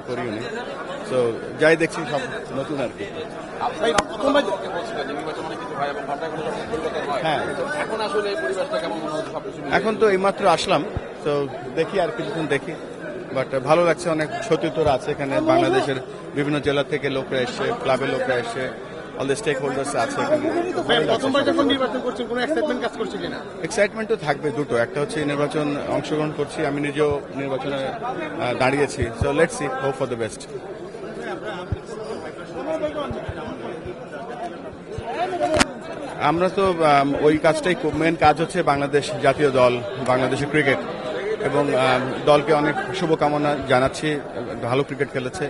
করিনি, তো যাই দেখছি সব নতুন আর কি। হ্যাঁ, এখন তো এইমাত্র আসলাম, তো দেখি আর কিছুক্ষণ দেখি, বাট ভালো লাগছে। অনেক সতীর্থরা আছে এখানে, বাংলাদেশের বিভিন্ন জেলা থেকে লোকরা এসছে, ক্লাবের লোকরা এসছে, অল দ্য স্টেক হোল্ডার্স আছে এখানে। এক্সাইটমেন্ট তো থাকবে দুটো, একটা হচ্ছে নির্বাচন অংশগ্রহণ করছি, আমি নিজেও নির্বাচনে দাঁড়িয়েছি, so let's see, hope for the best. আমরা তো ওই কাজটাই, মেন কাজ হচ্ছে বাংলাদেশ জাতীয় দল, বাংলাদেশের ক্রিকেট, এবং দলকে অনেক শুভকামনা জানাচ্ছি। ভালো ক্রিকেট খেলেছে,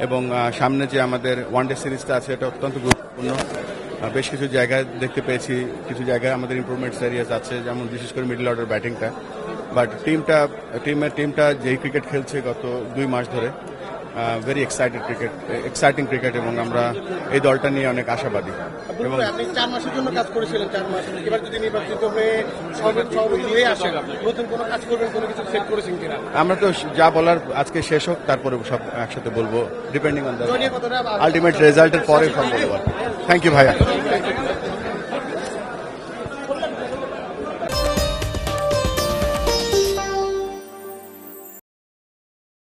এবং সামনে যে আমাদের ওয়ানডে সিরিজটা আছে এটা অত্যন্ত গুরুত্বপূর্ণ। বেশ কিছু জায়গায় দেখতে পেয়েছি, কিছু জায়গায় আমাদের ইমপ্রুভমেন্টস এরিয়াস আছে, যেমন বিশেষ করে মিডল অর্ডার ব্যাটিংটা। বাট টিমটা যেই ক্রিকেট খেলছে গত 2 মাস ধরে, ভেরি এক্সাইটিং ক্রিকেট, এবং আমরা এই দলটা নিয়ে অনেক আশাবাদী। এবং আপনি 4 মাসের জন্য কাজ করেছিলেন, 4 মাস, এবার যদি নির্বাচিত হয়ে সভাপতি আসেন, নতুন কোনো কাজ করবেন, কোনো কিছু সেট করেছেন কিনা? আমরা তো যা বলার আজকে শেষ হোক, তারপরে সব একসাথে বলবো, ডিপেন্ডিং অন দ্য আলটিমেট রেজাল্টের পরে সব বলবো। থ্যাংক ইউ ভাইয়া।